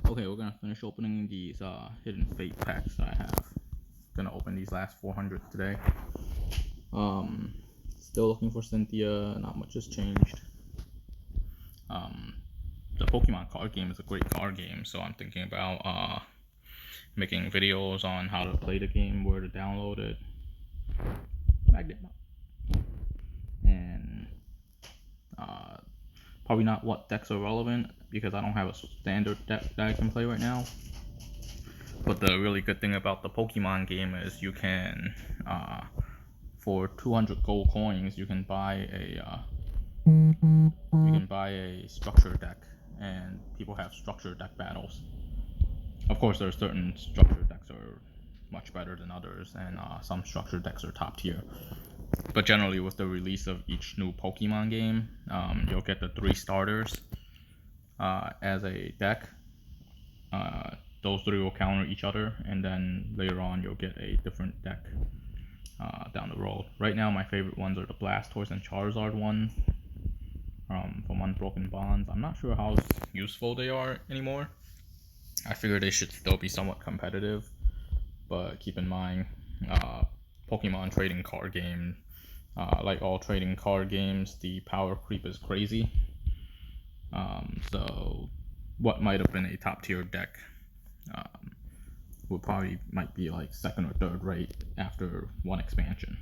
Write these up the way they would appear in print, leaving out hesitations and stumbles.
Okay, we're gonna finish opening these hidden fate packs that I have. Gonna open these last 400 today. Still looking for Cythnia. Not much has changed. The Pokemon card game is a great card game, so I'm thinking about making videos on how to play the game, where to download it, and probably not what decks are relevant because I don't have a standard deck that I can play right now. But the really good thing about the Pokemon game is you can, for 200 gold coins, you can buy a structure deck, and people have structure deck battles. Of course, there are certain structure decks are much better than others, and some structure decks are top tier. But generally, with the release of each new Pokemon game, you'll get the 3 starters as a deck. Those 3 will counter each other, and then later on you'll get a different deck down the road. Right now, my favorite ones are the Blastoise and Charizard ones from Unbroken Bonds. I'm not sure how useful they are anymore. I figure they should still be somewhat competitive, but keep in mind, Pokemon trading card game, like all trading card games, the power creep is crazy. So what might have been a top tier deck might be like second or third rate after one expansion,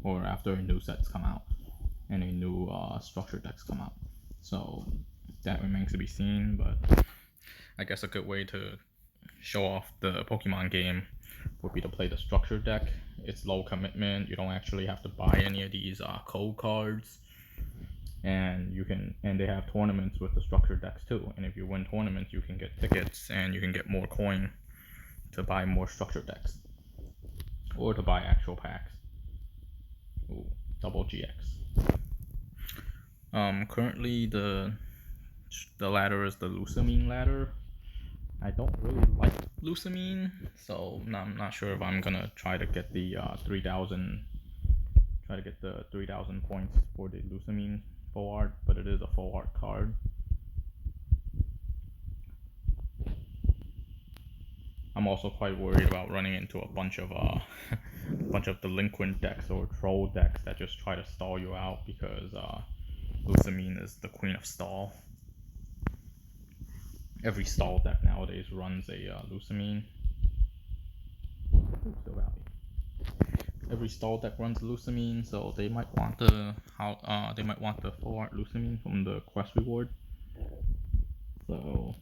or after a new sets come out and a new structure decks come out. So that remains to be seen, but I guess a good way to show off the Pokemon game would be to play the structure deck. It's low commitment. You don't actually have to buy any of these code cards, and they have tournaments with the structure decks too. And if you win tournaments, you can get tickets and you can get more coin to buy more structure decks, or to buy actual packs. Ooh, double GX. Currently the ladder is the Lusamine ladder. I don't really like Lusamine, so I'm not sure if I'm gonna try to get the 3,000 points for the Lusamine full art, but it is a full art card. I'm also quite worried about running into a bunch of delinquent decks or troll decks that just try to stall you out, because Lusamine is the queen of stall. Every stall deck nowadays runs a Lusamine. Every stall deck runs Lusamine, so they might want the full art Lusamine from the quest reward. So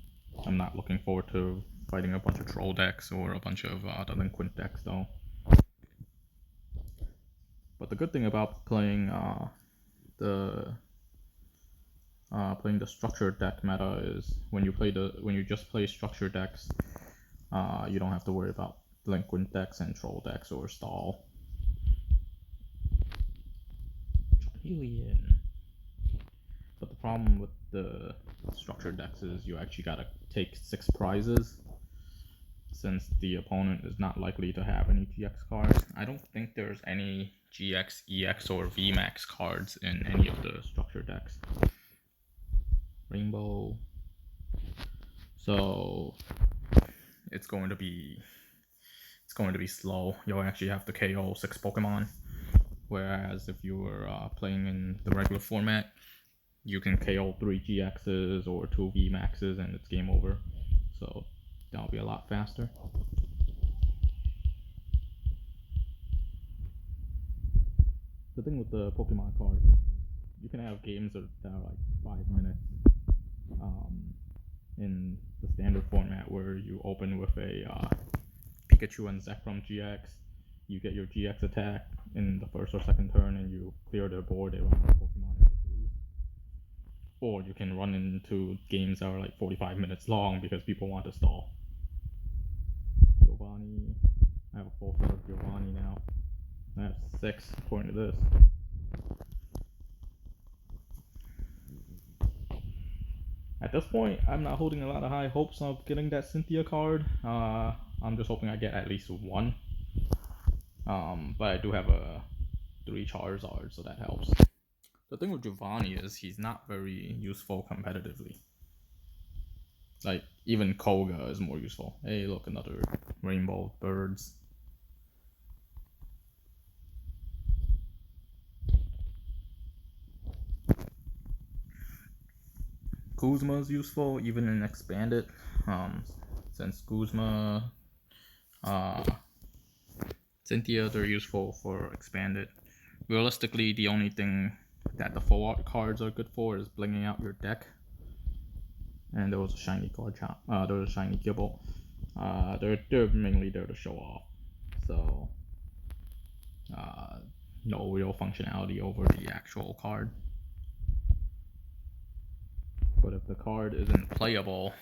I'm not looking forward to fighting a bunch of troll decks or a bunch of delinquent decks though. But the good thing about playing the structured deck meta is when you just play structured decks, you don't have to worry about delinquent decks and troll decks or stall. Alien. But the problem with the structured decks is you actually gotta take 6 prizes, since the opponent is not likely to have any GX cards. I don't think there's any GX, EX, or VMAX cards in any of the structured decks. Rainbow. So it's going to be slow. You'll actually have to KO 6 Pokemon. Whereas if you were playing in the regular format, you can KO 3 GXs or 2 VMAXs and it's game over. So that'll be a lot faster. The thing with the Pokemon card, you can have games that are like 5 minutes in the standard format, where you open with a Pikachu and Zekrom GX. You get your GX attack in the first or second turn, and you clear their board. They run out of Pokemon and they lose. Or you can run into games that are like 45 minutes long because people want to stall. Giovanni. I have a full set of Giovanni now. I have 6 according to this. At this point, I'm not holding a lot of high hopes of getting that Cythnia card. I'm just hoping I get at least 1. But I do have a 3 Charizard, so that helps. The thing with Giovanni is he's not very useful competitively. Like, even Koga is more useful. Hey, look, another rainbow birds. Kuzma is useful even in expanded, since Kuzma, Cythnia, they're useful for expanded. Realistically, the only thing that the full art cards are good for is blinging out your deck. And there was a shiny card there was a shiny Gibble. They're mainly there to show off. So, no real functionality over the actual card. But if the card isn't playable,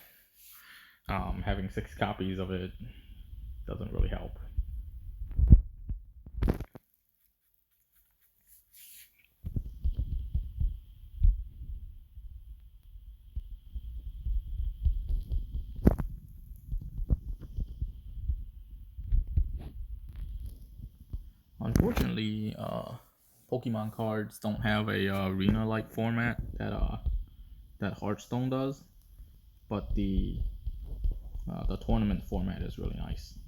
having 6 copies of it doesn't really help. Unfortunately, Pokemon cards don't have a arena-like format that Hearthstone does, but the tournament format is really nice.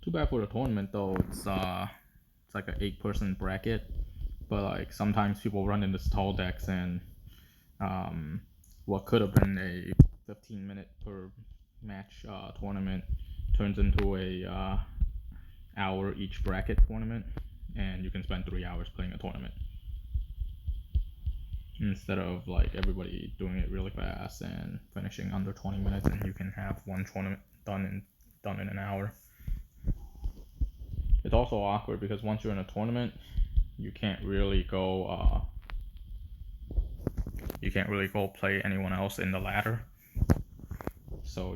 Too bad for the tournament though. It's like an 8-person bracket, but like sometimes people run into stall decks, and what could have been a 15-minute per match tournament turns into a hour each bracket tournament, and you can spend 3 hours playing a tournament instead of like everybody doing it really fast and finishing under 20 minutes, and you can have one tournament done in an hour. It's also awkward because once you're in a tournament, you can't really go play anyone else in the ladder. So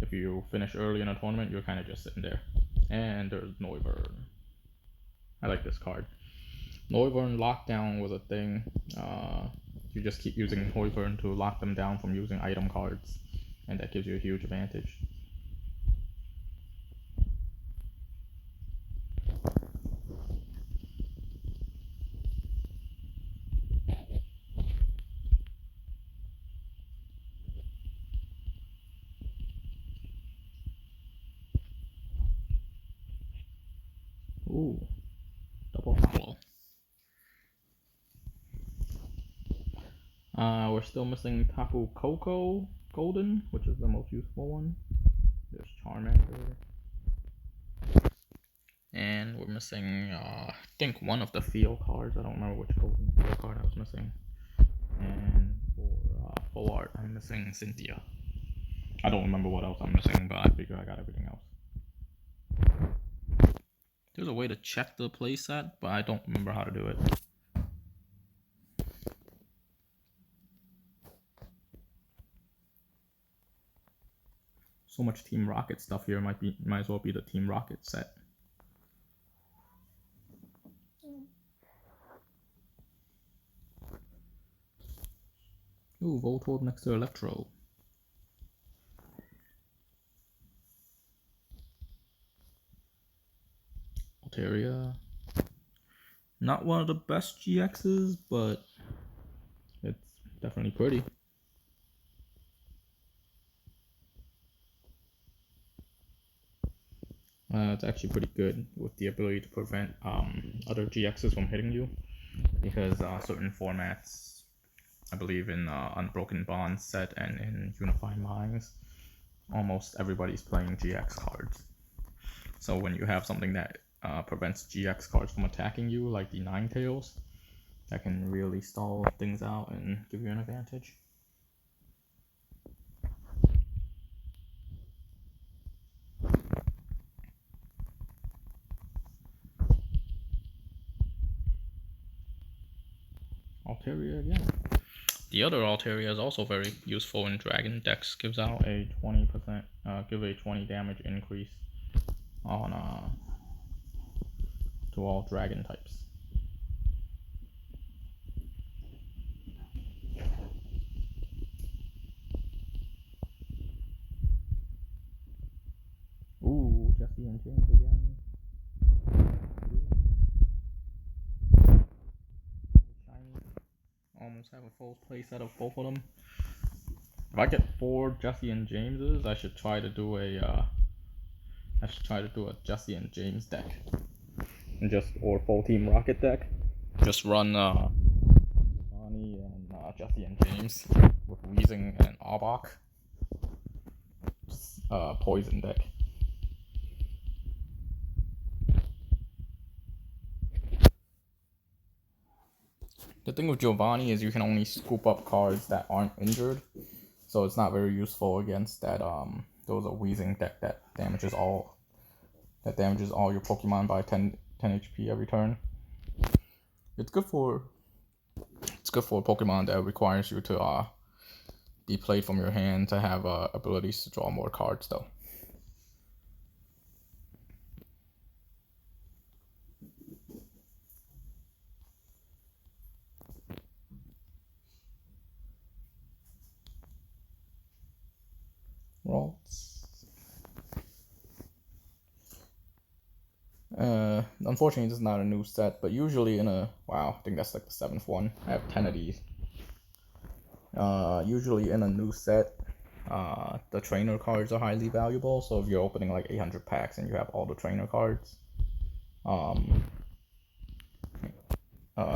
if you finish early in a tournament, you're kind of just sitting there. And there's Noivern. I like this card. Noivern lockdown was a thing. You just keep using Noivern to lock them down from using item cards, and that gives you a huge advantage. Ooh, double hollow. We're still missing Tapu Koko Golden, which is the most useful one. There's Charmander. And we're missing, I think, one of the field cards. I don't remember which golden field card I was missing. And for full art, I'm missing Cythnia. I don't remember what else I'm missing, but I figure I got everything else. There's a way to check the playset, but I don't remember how to do it. So much Team Rocket stuff here, might as well be the Team Rocket set. Ooh, Voltorb next to Electro. Altaria. Not one of the best GXs, but it's definitely pretty. It's actually pretty good with the ability to prevent other GXs from hitting you, because certain formats, I believe in Unbroken Bond set and in Unified Minds, almost everybody's playing GX cards. So when you have something that prevents GX cards from attacking you, like the Ninetales, that can really stall things out and give you an advantage. Altaria again. The other Altaria is also very useful in Dragon decks. Gives out a 20%, give a 20 damage increase on to all Dragon types. Ooh, Jesse and James again. Shiny. items have a full playset of both of them. If I get 4 Jesse and Jameses, I should try to do a Jesse and James deck, or full team Rocket deck. Just run Bonnie and Jesse and James with Weezing and Arbok. Just poison deck. The thing with Giovanni is you can only scoop up cards that aren't injured, so it's not very useful against that those are Weezing deck that damages all your Pokemon by 10 HP every turn. It's good for Pokemon that requires you to be played from your hand to have abilities to draw more cards though. Unfortunately, this is not a new set, but usually I think that's like the 7th one. I have 10 of these. Usually in a new set, the trainer cards are highly valuable. So if you're opening like 800 packs and you have all the trainer cards,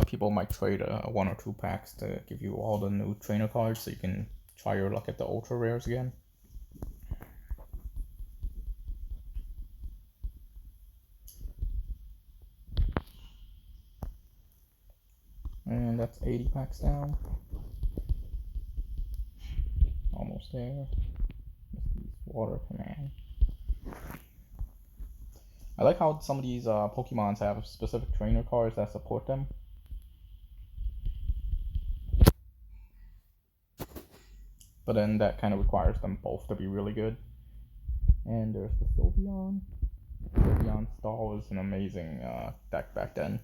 people might trade 1 or 2 packs to give you all the new trainer cards, so you can try your luck at the ultra rares again. And that's 80 packs down. Almost there. Water command. I like how some of these Pokemons have specific trainer cards that support them. But then that kind of requires them both to be really good. And there's the Sylveon. Sylveon Stall was an amazing deck back then.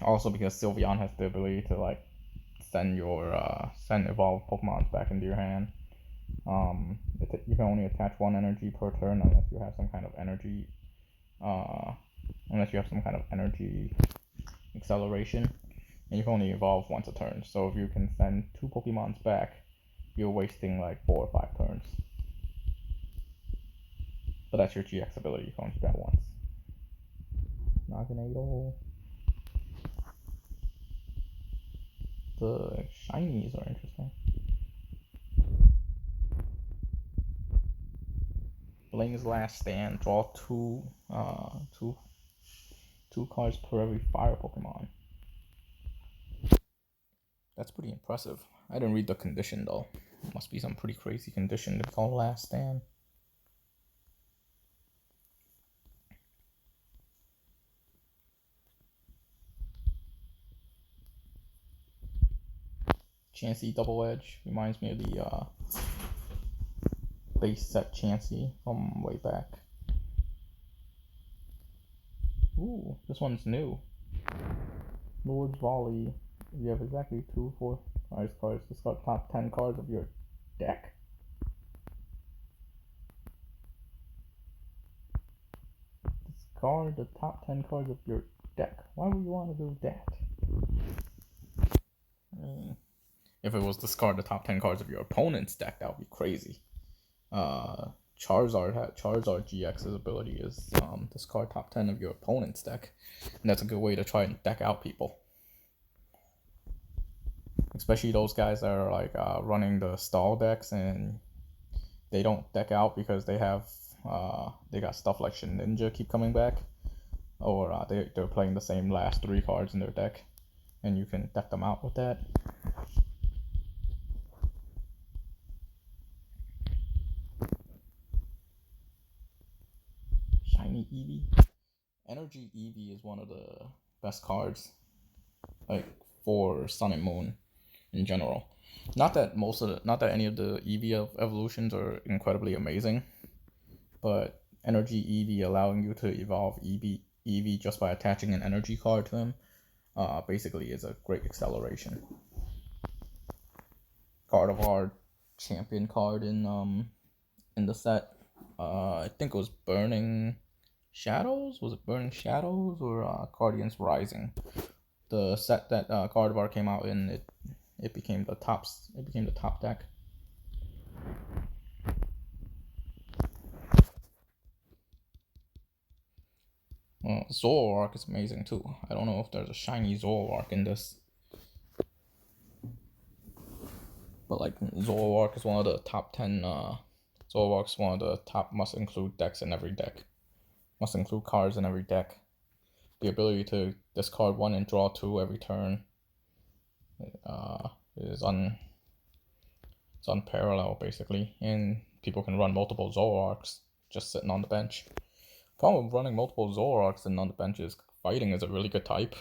Also because Sylveon has the ability to like send evolved Pokemon back into your hand. You can only attach 1 energy per turn unless you have some kind of energy acceleration, and you can only evolve once a turn. So if you can send 2 Pokemons back, you're wasting like 4 or 5 turns. But that's your GX ability, you can only do that once. Naganadel. The shinies are interesting. Bling's Last Stand. Draw two cards per every fire Pokemon. That's pretty impressive. I didn't read the condition though. It must be some pretty crazy condition to call Last Stand. Chansey Double Edge reminds me of the base set Chansey from way back. Ooh, this one's new. Lord's Volley. You have exactly 2 4 ice cards. Discard top 10 cards of your deck. Discard the top 10 cards of your deck. Why would you want to do that? If it was discard the top 10 cards of your opponent's deck, that would be crazy. Charizard GX's ability is discard top 10 of your opponent's deck, and that's a good way to try and deck out people. Especially those guys that are like running the stall decks and they don't deck out because they got stuff like Ninja keep coming back, or they're playing the same last 3 cards in their deck, and you can deck them out with that. Shiny Eevee. Energy Eevee is one of the best cards, like for Sun and Moon in general. Not that any of the Eevee evolutions are incredibly amazing, but Energy Eevee allowing you to evolve Eevee just by attaching an energy card to him, basically is a great acceleration. Gardevoir champion card in the set. I think it was Burning Shadows. Was it Burning Shadows or Guardians Rising? the set that Gardevoir came out in, it became the top deck. Well, Zoroark is amazing too. I don't know if there's a shiny Zoroark in this, but like Zoroark is one of the top 10. Zoroark's one of the top must-include decks in every deck. Must-include cards in every deck. The ability to discard 1 and draw 2 every turn is unparalleled basically, and people can run multiple Zoroarks just sitting on the bench. Problem with running multiple Zoroarks and on the bench is fighting is a really good type,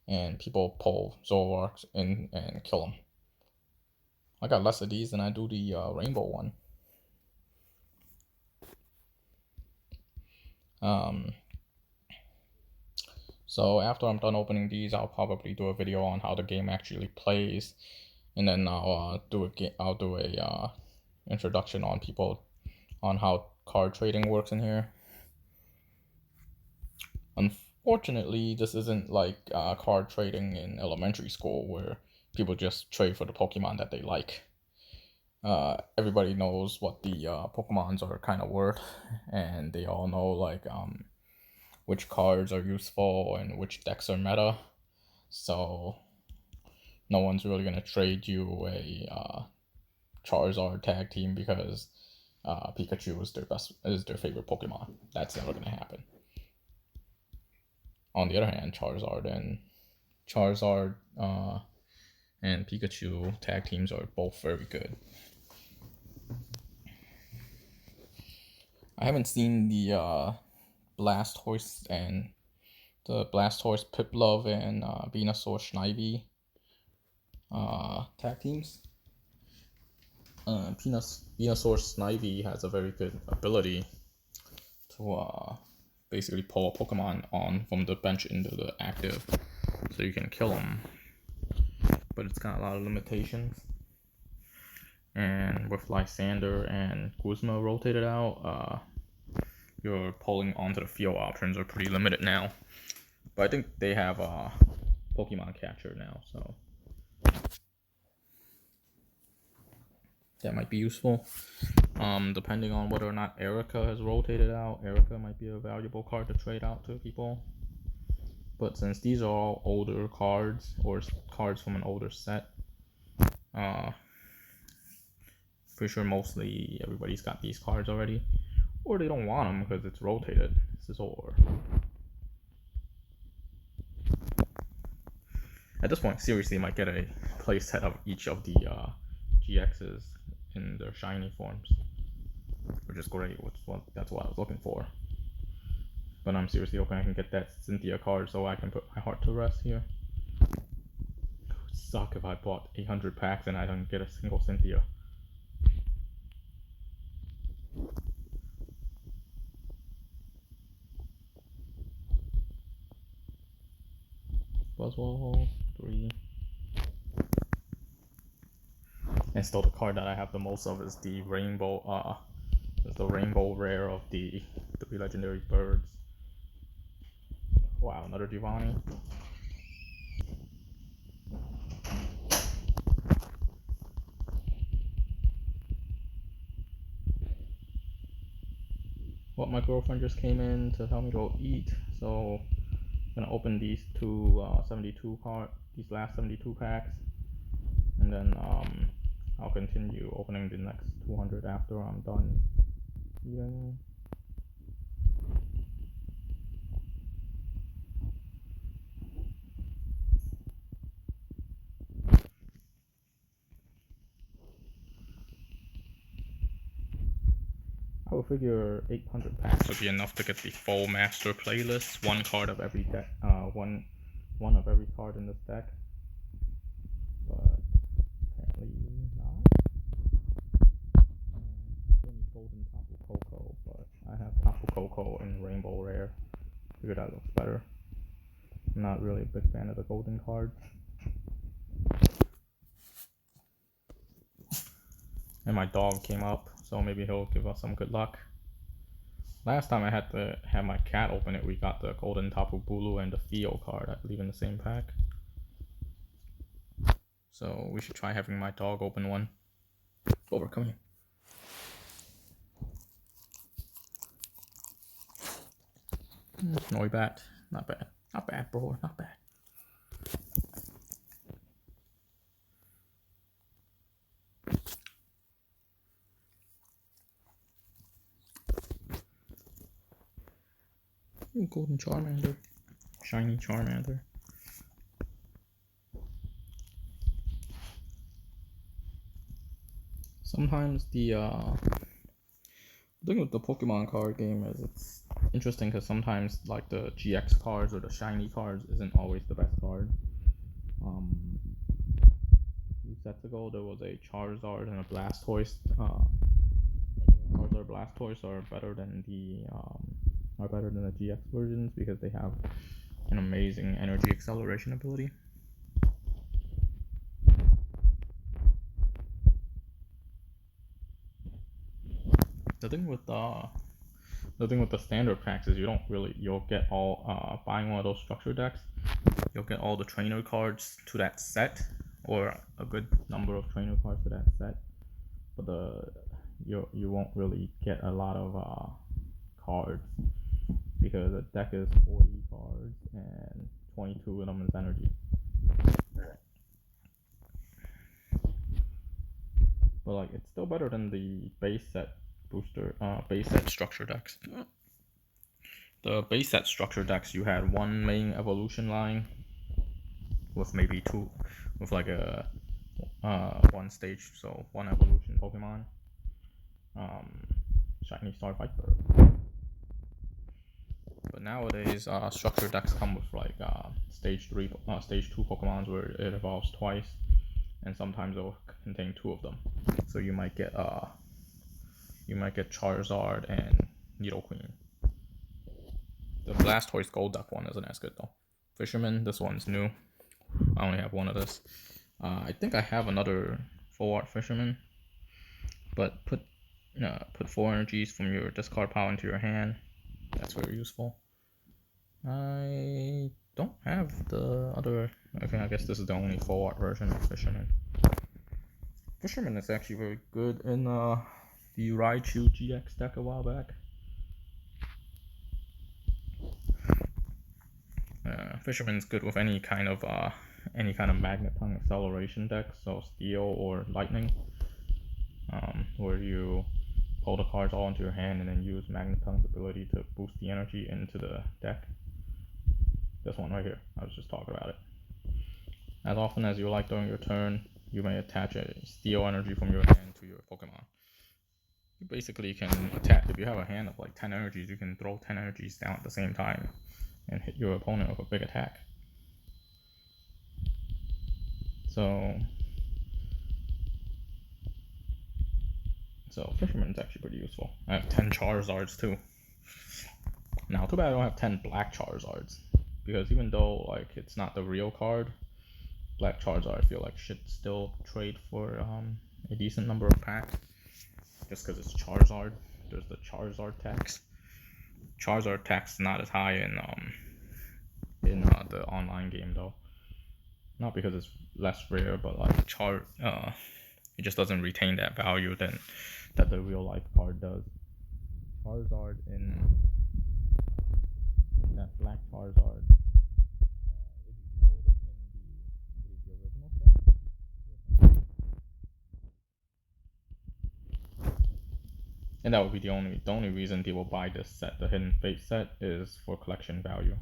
and people pull Zoroarks in and kill them. I got less of these than I do the rainbow one. So after I'm done opening these, I'll probably do a video on how the game actually plays, and then I'll do a introduction on how card trading works in here. Unfortunately, this isn't like card trading in elementary school where people just trade for the Pokemon that they like. Everybody knows what the Pokemons are kind of worth, and they all know like which cards are useful and which decks are meta. So no one's really gonna trade you a Charizard tag team because Pikachu is their favorite Pokemon. That's never gonna happen. On the other hand, Charizard and Pikachu tag teams are both very good. I haven't seen the Blastoise Piplup and Venusaur Snivy tag teams. Venusaur Snivy has a very good ability to basically pull a Pokemon on from the bench into the active, so you can kill them. But it's got a lot of limitations. And with Lysander and Guzma rotated out, your pulling onto the field options are pretty limited now. But I think they have a Pokemon Catcher now, so that might be useful. Depending on whether or not Erica has rotated out, Erica might be a valuable card to trade out to people. But since these are all older cards, or cards from an older set, pretty sure mostly everybody's got these cards already, or they don't want them because it's rotated. This is or. At this point, seriously, might get a playset of each of the GXs in their shiny forms, which is great. That's what I was looking for. But I'm seriously hoping I can get that Cythnia card so I can put my heart to rest here. It would suck if I bought 800 packs and I don't get a single Cythnia. Buzzwole 3. And still, the card that I have the most of is the rainbow rare of the 3 legendary birds. Wow, another Giovanni. Well, my girlfriend just came in to tell me to go eat, so I'm gonna open these these last 72 packs, and then I'll continue opening the next 200 after I'm done eating. I would figure 800 packs would be enough to get the full master playlist. One card of every deck, one of every card in this deck. But apparently not. I still need golden Tapu Koko, but I have Tapu Koko in Rainbow Rare. Figure that looks better. I'm not really a big fan of the golden cards. And my dog came up, so maybe he'll give us some good luck. Last time I had to have my cat open it, we got the Golden Tapu Bulu and the Theo card, I believe, in the same pack. So we should try having my dog open one. Over, come here. Noibat. Not bad. Not bad, bro. Not bad. Ooh, Golden Charmander. Shiny Charmander. Sometimes the thing with the Pokemon card game is it's interesting because sometimes like the GX cards or the shiny cards isn't always the best card. A few sets ago there was a Charizard and a Blastoise. Regular Charizard Blastoise are better than the GX versions because they have an amazing energy acceleration ability. The thing with the standard packs is you'll get all buying one of those structure decks, you'll get all the trainer cards to that set, or a good number of trainer cards to that set, but you won't really get a lot of cards because the deck is 40 cards and 22 of them is energy. But like it's still better than the base set structure decks. The base set structure decks, you had one main evolution line with maybe two, with like a one stage, so one evolution Pokemon. Shiny Star Viper. But nowadays, structure decks come with like stage 2 Pokemons where it evolves twice, and sometimes it'll contain two of them. So you might get Charizard and Nidoqueen. The Blastoise Gold Duck one isn't as good though. Fisherman, this one's new. I only have one of this. I think I have another full art Fisherman, but put 4 energies from your discard pile into your hand. That's very useful. I don't have the other. Okay, I guess this is the only full art version of Fisherman. Fisherman is actually very good in the Raichu GX deck a while back. Fisherman's good with any kind of Magneton acceleration deck, so Steel or Lightning, where you pull the cards all into your hand and then use Magneton's ability to boost the energy into the deck. This one right here, I was just talking about it. As often as you like during your turn, you may attach a Steel energy from your hand to your Pokemon. You basically can attach, if you have a hand of like 10 energies, you can throw 10 energies down at the same time and hit your opponent with a big attack. So Fisherman's actually pretty useful. I have 10 Charizards too. Now, too bad I don't have 10 Black Charizards, because even though like it's not the real card, Black Charizard I feel like should still trade for a decent number of packs, just because it's Charizard. There's the Charizard tax. Charizard tax is not as high in the online game though. Not because it's less rare, but like it just doesn't retain that value that the real life card does. Charizard in that Black Charizard, if you hold it in the original set, and that would be the only reason people buy this set. The Hidden Fate set is for collection value.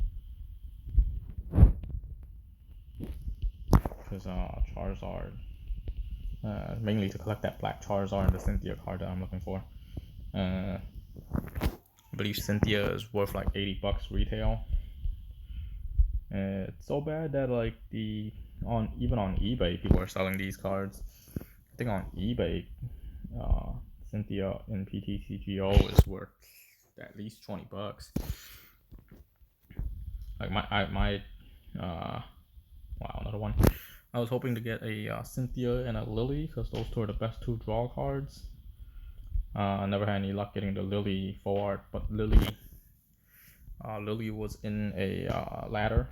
Because Charizard, mainly to collect that Black Charizard and the Cythnia card that I'm looking for. I believe Cythnia is worth like $80 retail. It's so bad that like even on eBay people are selling these cards. I think on eBay, Cythnia in ptcgo is worth at least $20. Like wow, another one. I was hoping to get a Cythnia and a Lily because those two are the best 2 draw cards. I never had any luck getting the Lily forward, but Lily was in a ladder,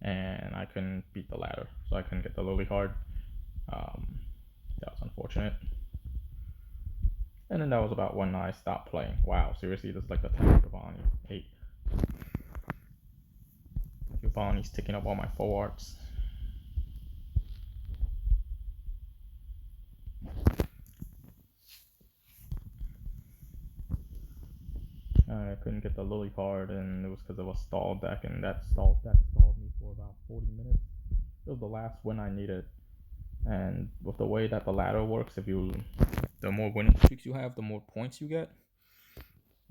and I couldn't beat the ladder, so I couldn't get the Lily card. That was unfortunate. And then that was about when I stopped playing. Wow, seriously, this is like the 10th Giovanni. 8. Giovanni's taking up all my forwards. I couldn't get the Lily card, and it was because of a stalled deck, and that stalled deck stalled me for about 40 minutes. It was the last win I needed. And with the way that the ladder works, the more winning streaks you have, the more points you get.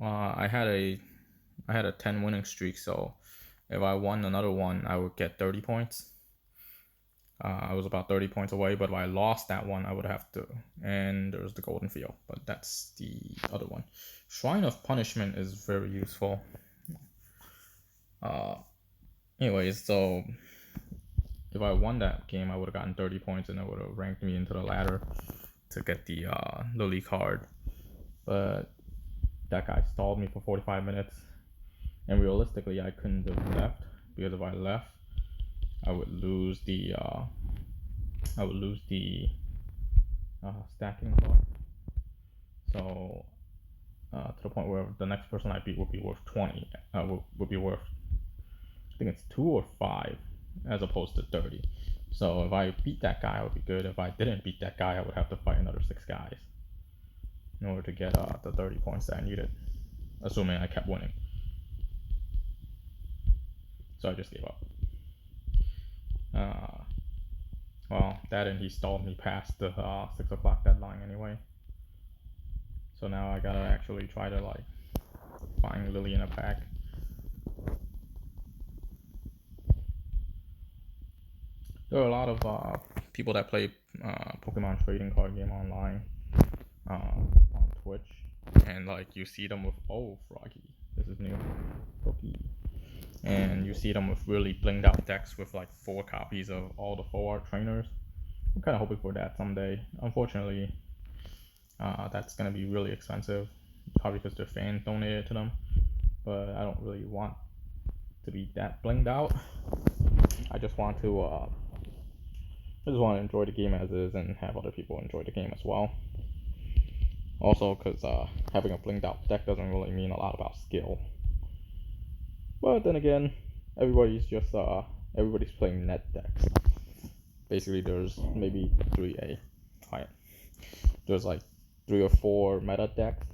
I had a 10 winning streak, so if I won another one, I would get 30 points. I was about 30 points away, but if I lost that one, I would have to. And there's the golden field, but that's the other one. Shrine of Punishment is very useful. Anyways, so if I won that game, I would have gotten 30 points, and it would have ranked me into the ladder to get the Lily card. But that guy stalled me for 45 minutes, and realistically, I couldn't have left, because if I left, I would lose the stacking part. So to the point where the next person I beat would be worth 20. Would be worth, I think it's 2 or 5, as opposed to 30. So if I beat that guy, I would be good. If I didn't beat that guy, I would have to fight another 6 guys in order to get the 30 points that I needed, assuming I kept winning. So I just gave up. Well, that, and he stalled me past the 6 o'clock deadline anyway. So now I gotta actually try to like find Lily in a pack. There are a lot of people that play Pokemon trading card game online on Twitch, and like you see them with Froggy, this is new, Froggy, and you see them with really blinged out decks with like 4 copies of all the 4 trainers. I'm kind of hoping for that someday. Unfortunately, that's gonna be really expensive, probably because their fans donated to them. But I don't really want to be that blinged out. I just want to enjoy the game as is and have other people enjoy the game as well. Also, because having a blinged out deck doesn't really mean a lot about skill. But then again, everybody's playing net decks. Basically, there's maybe there's like 3 or 4 meta decks,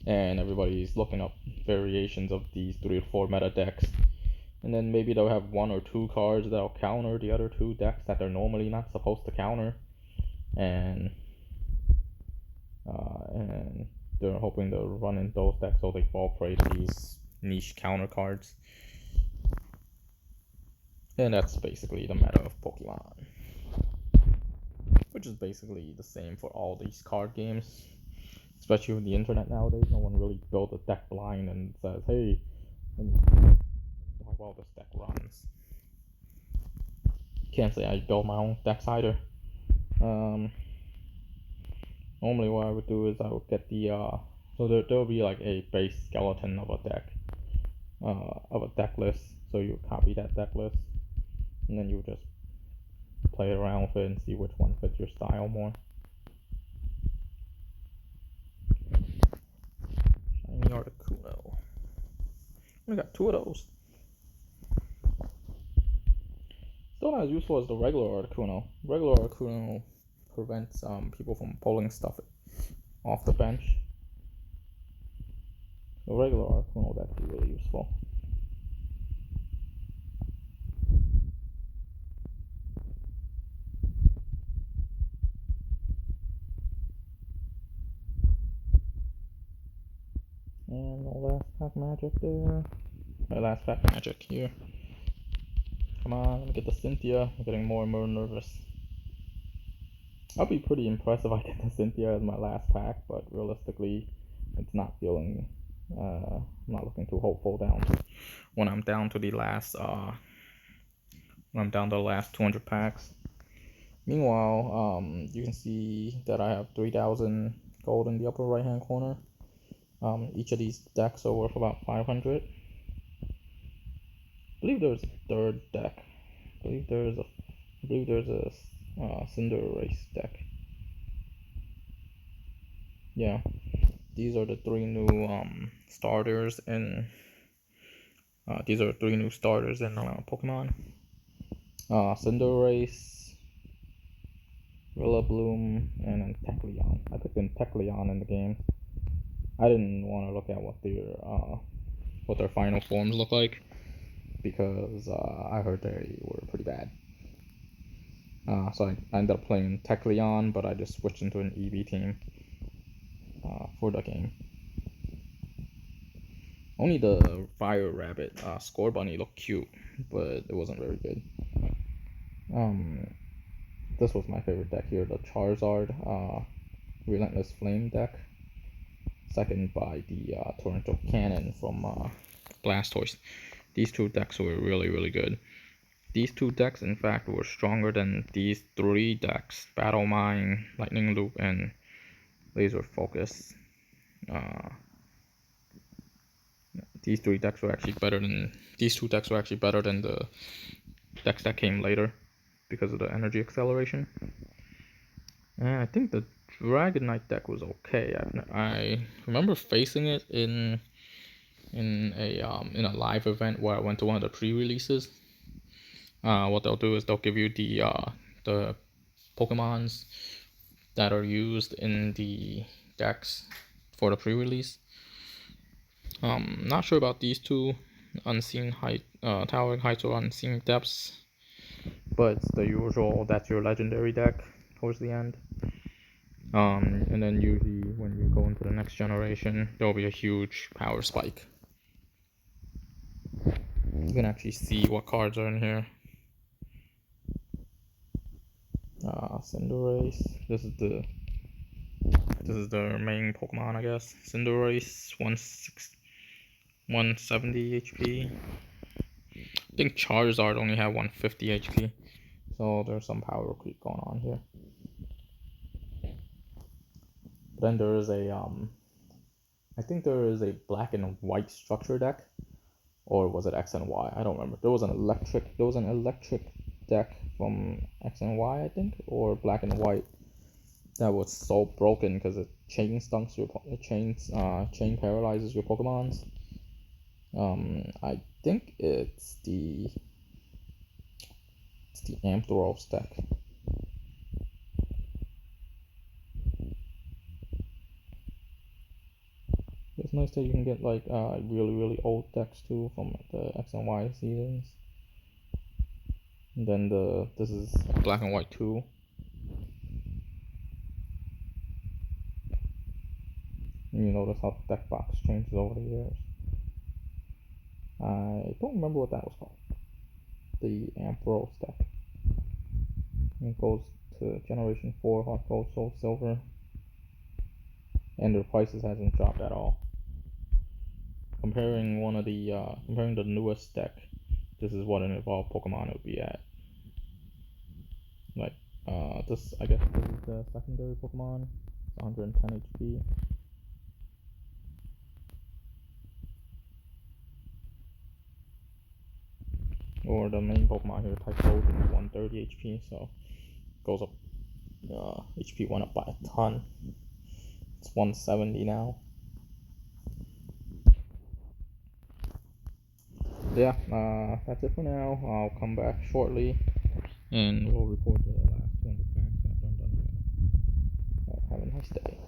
and everybody's looking up variations of these 3 or 4 meta decks, and then maybe they'll have 1 or 2 cards that'll counter the other 2 decks that they're normally not supposed to counter, and they're hoping to run in those decks so they fall prey to these niche counter cards. And that's basically the meta of Pokemon, which is basically the same for all these card games. Especially with the internet nowadays, no one really builds a deck blind and says, hey, how well this deck runs. Can't say I build my own decks either. Normally what I would do is I would get the so there'll be like a base skeleton of a deck list, so you copy that deck list, and then you just play around with it and see which one fits your style more. Shiny Articuno. We got 2 of those. Still not as useful as the regular Articuno. Regular Articuno prevents people from pulling stuff off the bench. The regular Articuno is actually really useful. And the last pack magic there. My last pack magic here. Come on, let me get the Cythnia. I'm getting more and more nervous. I'll be pretty impressed if I get the Cythnia as my last pack, but realistically, it's not feeling. I'm not looking too hopeful when I'm down to the last 200 packs. Meanwhile, you can see that I have 3,000 gold in the upper right hand corner. Each of these decks are worth about 500. I believe there's a third deck. I believe there's a Cinder Race deck. Yeah, these are the three new starters in. These are three new starters in Pokemon. Cinderace, Rillaboom, and then Tecleon. I picked in Tecleon in the game. I didn't want to look at what their final forms look like because I heard they were pretty bad. So I ended up playing Tecleon, but I just switched into an EV team for the game. Only the Fire Rabbit Score Bunny looked cute, but it wasn't very good. This was my favorite deck here, the Charizard Relentless Flame deck, second by the Torrential Cannon from Blastoise. These two decks were really, really good. These two decks, in fact, were stronger than these three decks, Battle Mine, Lightning Loop, and Laser Focus. These two decks were actually better than the decks that came later because of the energy acceleration. And I think the Dragonite deck was okay. I remember facing it in a live event where I went to one of the pre-releases. What they'll do is they'll give you the Pokemons that are used in the decks for the pre-release. Not sure about these two, Unseen Height, Towering Heights or Unseen Depths, but it's the usual, that's your legendary deck towards the end. And then usually when you go into the next generation, there'll be a huge power spike. You can actually see what cards are in here. Cinderace. This is the main Pokemon, I guess. Cinderace, 170 HP. I think Charizard only had 150 HP, so there's some power creep going on here. But then there is I think there is a black and white structure deck, or was it X and Y? I don't remember. There was an electric deck from X and Y, I think, or black and white, that was so broken because it chain paralyzes your Pokemons. I think it's the Ampharos deck. It's nice that you can get like really, really old decks too from the X and Y seasons. And then this is black and white too. And you notice how the deck box changes over the years. I don't remember what that was called. The Ampharos deck. It goes to Generation 4, Heart Gold, Soul Silver. And their prices hasn't dropped at all. Comparing the newest deck, this is what an evolved Pokemon would be at. Like, I guess this is the secondary Pokemon. It's 110 HP. Or the main Pokemon here, Typhlosion, is 130 HP, so goes up, HP went up by a ton. It's 170 now. Yeah, that's it for now. I'll come back shortly and we'll record the last 200 packs after I'm done here. Have a nice day.